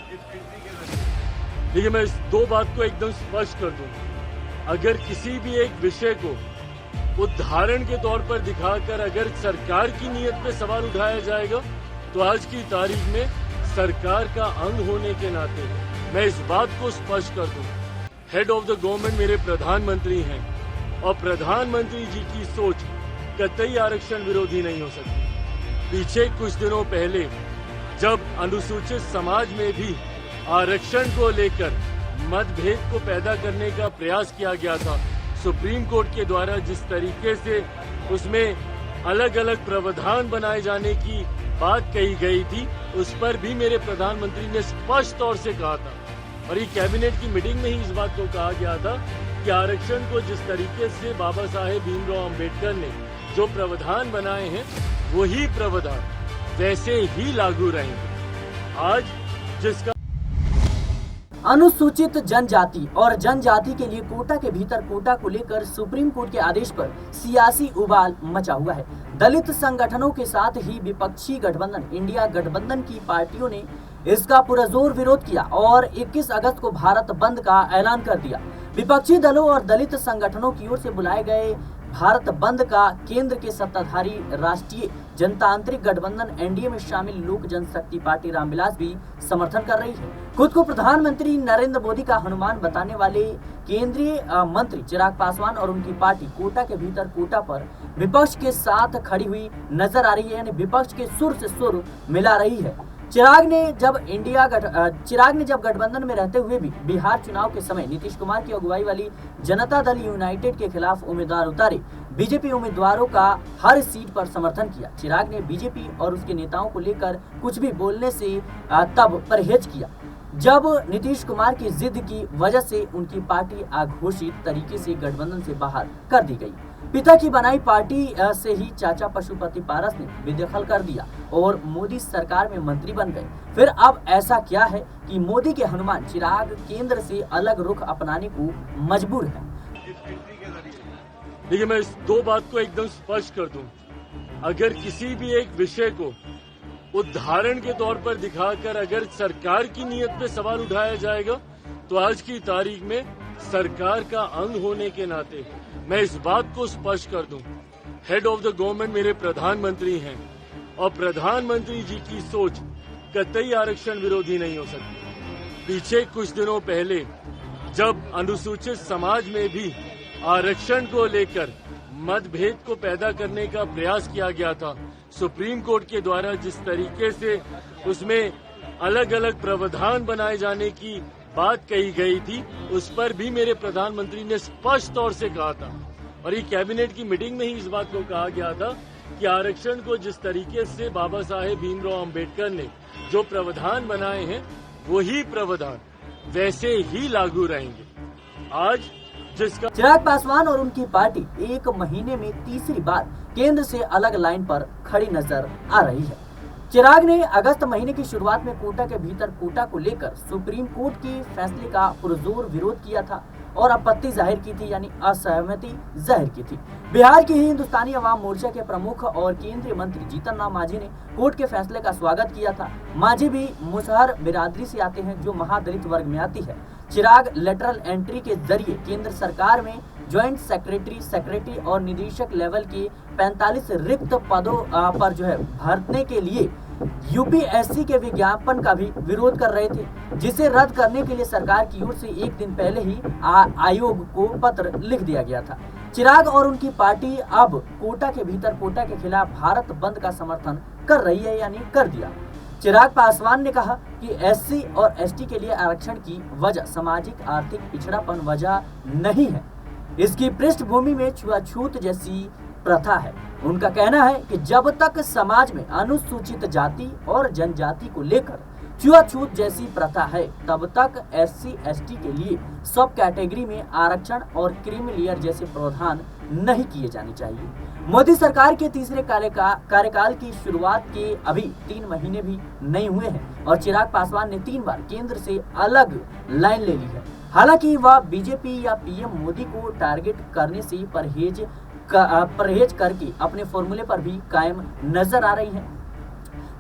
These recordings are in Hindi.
देखिए, मैं इस दो बात को एकदम स्पष्ट कर दूं। अगर किसी भी एक विषय को उदाहरण के तौर पर दिखाकर अगर सरकार की नीयत पे सवाल उठाया जाएगा, तो आज की तारीख में सरकार का अंग होने के नाते मैं इस बात को स्पष्ट कर दूं। हेड ऑफ द गवर्नमेंट मेरे प्रधानमंत्री हैं और प्रधानमंत्री जी की सोच कतई आरक्षण विरोधी नहीं हो सकती। पीछे कुछ दिनों पहले जब अनुसूचित समाज में भी आरक्षण को लेकर मतभेद को पैदा करने का प्रयास किया गया था, सुप्रीम कोर्ट के द्वारा जिस तरीके से उसमें अलग अलग प्रावधान बनाए जाने की बात कही गई थी, उस पर भी मेरे प्रधानमंत्री ने स्पष्ट तौर से कहा था और ये कैबिनेट की मीटिंग में ही इस बात को कहा गया था कि आरक्षण को जिस तरीके से बाबा साहेब भीमराव अंबेडकर ने जो प्रावधान बनाए हैं, वही प्रावधान वैसे ही लागू रहेंगे। आज जिसका अनुसूचित जनजाति और जनजाति के लिए कोटा के भीतर कोटा को लेकर सुप्रीम कोर्ट के आदेश पर सियासी उबाल मचा हुआ है। दलित संगठनों के साथ ही विपक्षी गठबंधन इंडिया गठबंधन की पार्टियों ने इसका पुरजोर विरोध किया और 21 अगस्त को भारत बंद का ऐलान कर दिया। विपक्षी दलों और दलित संगठनों की ओर से बुलाए गए भारत बंद का केंद्र के सत्ताधारी राष्ट्रीय जनतांत्रिक गठबंधन एनडीए में शामिल लोक जनशक्ति पार्टी रामविलास भी समर्थन कर रही है। खुद को प्रधानमंत्री नरेंद्र मोदी का हनुमान बताने वाले केंद्रीय मंत्री चिराग पासवान और उनकी पार्टी कोटा के भीतर कोटा पर विपक्ष के साथ खड़ी हुई नजर आ रही है, यानी विपक्ष के सुर से सुर मिला रही है। चिराग ने जब गठबंधन में रहते हुए भी बिहार चुनाव के समय नीतीश कुमार की अगुवाई वाली जनता दल यूनाइटेड के खिलाफ उम्मीदवार उतारे, बीजेपी उम्मीदवारों का हर सीट पर समर्थन किया। चिराग ने बीजेपी और उसके नेताओं को लेकर कुछ भी बोलने से तब परहेज किया जब नीतीश कुमार की जिद की वजह से उनकी पार्टी अघोषित तरीके से गठबंधन से बाहर कर दी गई। पिता की बनाई पार्टी से ही चाचा पशुपति पारस ने बेदखल कर दिया और मोदी सरकार में मंत्री बन गए। फिर अब ऐसा क्या है कि मोदी के हनुमान चिराग केंद्र से अलग रुख अपनाने को मजबूर है? देखिए, मैं इस दो बात को एकदम स्पष्ट कर दूं। अगर किसी भी एक विषय को उदाहरण के तौर पर दिखाकर अगर सरकार की नीयत पे सवाल उठाया जाएगा, तो आज की तारीख में सरकार का अंग होने के नाते मैं इस बात को स्पष्ट कर दूं। हेड ऑफ द गवर्नमेंट मेरे प्रधानमंत्री हैं और प्रधानमंत्री जी की सोच कतई आरक्षण विरोधी नहीं हो सकती। पीछे कुछ दिनों पहले जब अनुसूचित समाज में भी आरक्षण को लेकर मतभेद को पैदा करने का प्रयास किया गया था, सुप्रीम कोर्ट के द्वारा जिस तरीके से उसमें अलग अलग प्रावधान बनाए जाने की बात कही गई थी, उस पर भी मेरे प्रधानमंत्री ने स्पष्ट तौर से कहा था और ये कैबिनेट की मीटिंग में ही इस बात को कहा गया था कि आरक्षण को जिस तरीके से बाबा साहेब भीमराव अंबेडकर ने जो प्रावधान बनाए हैं, वही प्रावधान वैसे ही लागू रहेंगे। आज जिसका चिराग पासवान और उनकी पार्टी एक महीने में तीसरी बार केंद्र से अलग लाइन पर खड़ी नजर आ रही है। चिराग ने अगस्त महीने की शुरुआत में कोटा के भीतर कोटा को लेकर सुप्रीम कोर्ट के फैसले का पुरजोर विरोध किया था और आपत्ति जाहिर की थी, यानी असहमति जाहिर की थी। बिहार की हिंदुस्तानी अवाम मोर्चा के प्रमुख और केंद्रीय मंत्री जीतन राम मांझी ने कोर्ट के फैसले का स्वागत किया था। मांझी भी मुसहर बिरादरी से आते हैं, जो महादलित वर्ग में आती है। चिराग लेटरल एंट्री के जरिए केंद्र सरकार में ज्वाइंट सेक्रेटरी और निदेशक लेवल के 45 रिक्त पदों पर भरने के लिए यूपीएससी के विज्ञापन का भी विरोध कर रहे थे, जिसे रद्द करने के लिए सरकार की ओर से एक दिन पहले ही आयोग को पत्र लिख दिया गया था। चिराग और उनकी पार्टी अब कोटा के भीतर कोटा के खिलाफ भारत बंद का समर्थन कर रही है, यानी कर दिया। चिराग पासवान ने कहा कि एससी और एसटी के लिए आरक्षण की वजह सामाजिक आर्थिक पिछड़ापन वजह नहीं है, इसकी पृष्ठभूमि में छुआछूत जैसी प्रथा है। उनका कहना है कि जब तक समाज में अनुसूचित जाति और जनजाति को लेकर छुआछूत जैसी प्रथा है, तब तक एससी एसटी के लिए सब कैटेगरी में आरक्षण और क्रीमी लेयर जैसे प्रावधान नहीं किए जाने चाहिए। मोदी सरकार के तीसरे कार्यकाल की शुरुआत के अभी 3 महीने भी नहीं हुए हैं और चिराग पासवान ने 3 बार केंद्र से अलग लाइन ले ली है। हालांकि वह बीजेपी या पीएम मोदी को टारगेट करने से परहेज करके अपने फॉर्मूले पर भी कायम नजर आ रही है।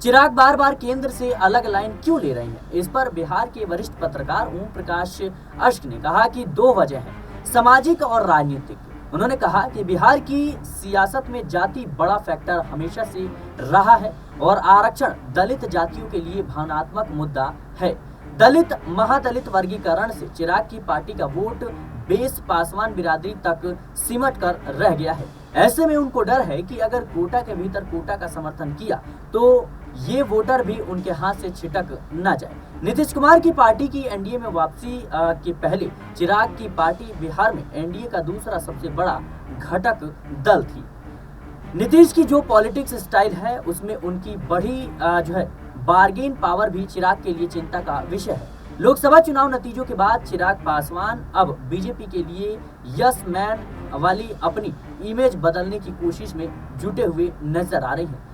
चिराग बार बार केंद्र से अलग लाइन क्यों ले रहे हैं? इस पर बिहार के वरिष्ठ पत्रकार ओम प्रकाश अश्क ने कहा कि दो वजह है, सामाजिक और राजनीतिक। उन्होंने कहा कि बिहार की सियासत में जाति बड़ा फैक्टर हमेशा से रहा है और आरक्षण दलित जातियों के लिए भावनात्मक मुद्दा है। दलित महादलित वर्गीकरण से चिराग की पार्टी का वोट बेस पासवान बिरादरी तक सिमट कर रह गया है। ऐसे में उनको डर है कि अगर कोटा के भीतर कोटा का समर्थन किया तो ये वोटर भी उनके हाथ से छिटक न जाए। नीतीश कुमार की पार्टी की एनडीए में वापसी के पहले चिराग की पार्टी बिहार में एनडीए का दूसरा सबसे बड़ा घटक दल थी। नीतीश की जो पॉलिटिक्स स्टाइल है उसमें उनकी बड़ी जो है बार्गेन पावर भी चिराग के लिए चिंता का विषय है। लोकसभा चुनाव नतीजों के बाद चिराग पासवान अब बीजेपी के लिए यस मैन वाली अपनी इमेज बदलने की कोशिश में जुटे हुए नजर आ रहे हैं।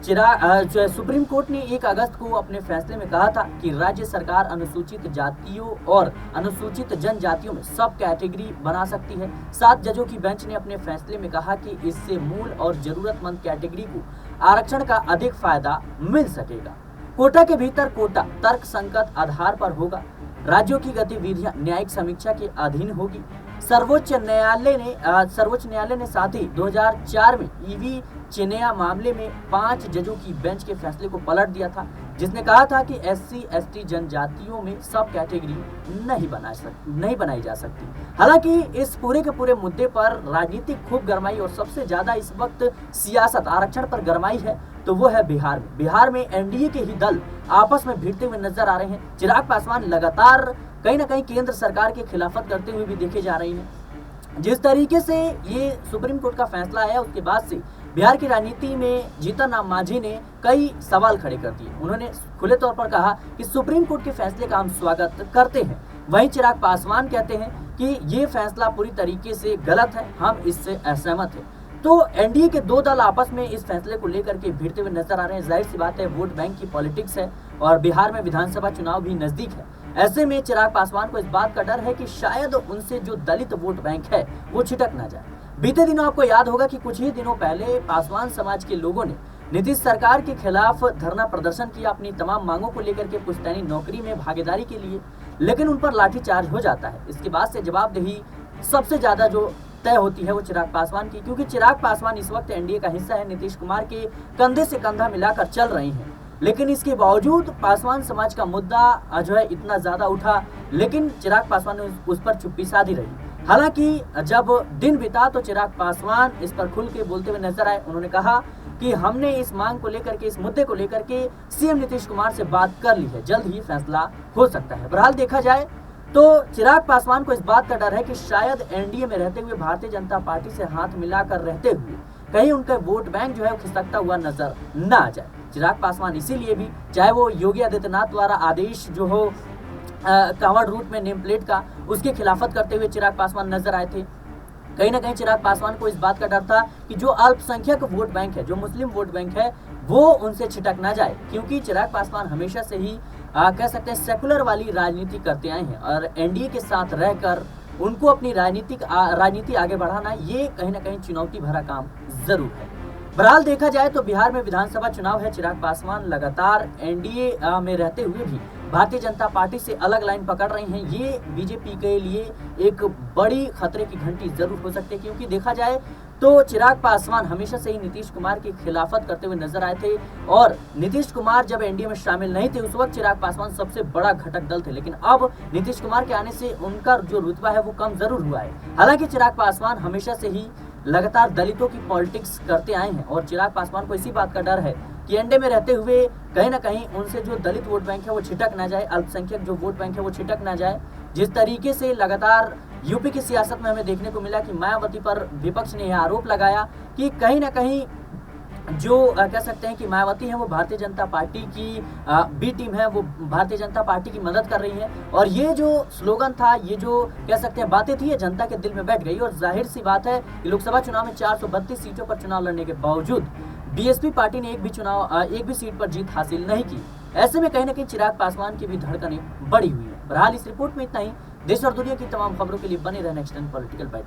चिराग सुप्रीम कोर्ट ने 1 अगस्त को अपने फैसले में कहा था कि राज्य सरकार अनुसूचित जातियों और अनुसूचित जनजातियों में सब कैटेगरी बना सकती है। 7 जजों की बेंच ने अपने फैसले में कहा कि इससे मूल और जरूरतमंद कैटेगरी को आरक्षण का अधिक फायदा मिल सकेगा। कोटा के भीतर कोटा तर्क संगत आधार पर होगा। राज्यों की गतिविधियां न्यायिक समीक्षा के अधीन होगी। सर्वोच्च न्यायालय ने साथ ही 2004 में ईवी चिनेया मामले में 5 जजों की बेंच के फैसले को पलट दिया था, जिसने कहा था कि SC/ST जनजातियों में सब कैटेगरी नहीं बनाई जा सकती। हालांकि इस पूरे के पूरे मुद्दे पर राजनीति खूब गरमाई और सबसे ज्यादा इस वक्त सियासत आरक्षण पर गरमाई है तो वो है बिहार में एनडीए के ही दल आपस में भिड़ते हुए नजर आ रहे हैं। चिराग पासवान लगातार कहीं ना कहीं केंद्र सरकार के खिलाफत करते हुए भी देखे जा रहे हैं। जिस तरीके से ये सुप्रीम कोर्ट का फैसला आया उसके बाद से बिहार की राजनीति में जीतन राम मांझी ने कई सवाल खड़े कर दिए। उन्होंने खुले तौर पर कहा कि सुप्रीम कोर्ट के फैसले का हम स्वागत करते हैं। वहीं चिराग पासवान कहते हैं कि ये फैसला पूरी तरीके से गलत है, हम इससे असहमत हैं। तो एनडीए के 2 दल आपस में इस फैसले को लेकर के भिड़ते हुए नजर आ रहे हैं। जाहिर सी बात है, वोट बैंक की पॉलिटिक्स है और बिहार में विधानसभा चुनाव भी नजदीक है। ऐसे में चिराग पासवान को इस बात का डर है कि शायद उनसे जो दलित वोट बैंक है वो छिटक ना जाए। बीते दिनों आपको याद होगा कि कुछ ही दिनों पहले पासवान समाज के लोगों ने नीतीश सरकार के खिलाफ धरना प्रदर्शन किया अपनी तमाम मांगों को लेकर के, पुश्तैनी नौकरी में भागीदारी के लिए, लेकिन उन पर लाठीचार्ज हो जाता है। इसके बाद से जवाबदेही सबसे ज्यादा जो तय होती है वो चिराग पासवान की, क्योंकि चिराग पासवान इस वक्त एनडीए का हिस्सा है, नीतीश कुमार के कंधे से कंधा मिलाकर चल रहे हैं। लेकिन इसके बावजूद पासवान समाज का मुद्दा जो है इतना ज्यादा उठा, लेकिन चिराग पासवान ने उस पर चुप्पी साधी रही। हालांकि जब दिन बीता तो चिराग पासवान इस पर खुल के बोलते हुए नजर आए। उन्होंने कहा कि हमने इस मांग को लेकर के, इस मुद्दे को लेकर के सीएम नीतीश कुमार से बात कर ली है, जल्द ही फैसला हो सकता है। बहरहाल देखा जाए तो चिराग पासवान को इस बात का डर है कि शायद एनडीए में रहते हुए भारतीय जनता पार्टी से हाथ मिलाकर रहते हुए कहीं उनका वोट बैंक जो है खिसकता हुआ नजर न आ जाए। चिराग पासवान इसीलिए भी, चाहे वो योगी आदित्यनाथ द्वारा आदेश जो हो कांवड़ रूट में नेम प्लेट का, उसके खिलाफत करते हुए चिराग पासवान नजर आए थे। कहीं ना कहीं चिराग पासवान को इस बात का डर था कि जो अल्पसंख्यक वोट बैंक है, जो मुस्लिम वोट बैंक है, वो उनसे छिटक ना जाए, क्योंकि चिराग पासवान हमेशा से ही कह सकते हैं सेकुलर वाली राजनीति करते आए हैं और एनडीए के साथ रहकर उनको अपनी राजनीति आगे बढ़ाना ये कहीं ना कहीं चुनौती भरा काम जरूर है। बहरहाल देखा जाए तो बिहार में विधानसभा चुनाव है। चिराग पासवान लगातार एनडीए में रहते हुए भी भारतीय जनता पार्टी से अलग लाइन पकड़ रहे हैं। ये बीजेपी के लिए एक बड़ी खतरे की घंटी जरूर हो सकती है, क्योंकि देखा जाए तो चिराग पासवान हमेशा से ही नीतीश कुमार की खिलाफत करते हुए नजर आए थे और नीतीश कुमार जब एनडीए में शामिल नहीं थे उस वक्त चिराग पासवान सबसे बड़ा घटक दल थे, लेकिन अब नीतीश कुमार के आने से उनका जो रुतबा है वो कम जरूर हुआ है। हालांकि चिराग पासवान हमेशा से ही लगातार दलितों की पॉलिटिक्स करते आए हैं और चिराग पासवान को इसी बात का डर है कि एनडीए में रहते हुए कहीं ना कहीं उनसे जो दलित वोट बैंक है वो छिटक ना जाए, अल्पसंख्यक जो वोट बैंक है वो छिटक ना जाए। जिस तरीके से लगातार यूपी की सियासत में हमें देखने को मिला कि मायावती पर विपक्ष ने यह आरोप लगाया कि कहीं ना कहीं जो कह सकते हैं कि मायावती है वो भारतीय जनता पार्टी की बी टीम है, वो भारतीय जनता पार्टी की मदद कर रही है और ये जो स्लोगन था, ये जो कह सकते हैं बातें थी, ये जनता के दिल में बैठ गई। और जाहिर सी बात है कि लोकसभा चुनाव में 432 सीटों पर चुनाव लड़ने के बावजूद बीएसपी पार्टी ने एक भी सीट पर जीत हासिल नहीं की। ऐसे में कहीं ना कहीं चिराग पासवान की भी धड़कनें बढ़ी हुई है। बहरहाल इस रिपोर्ट में इतना ही। देश और दुनिया की तमाम खबरों के लिए बने रहना नेक्स्ट टाइम पॉलिटिकल बाइट।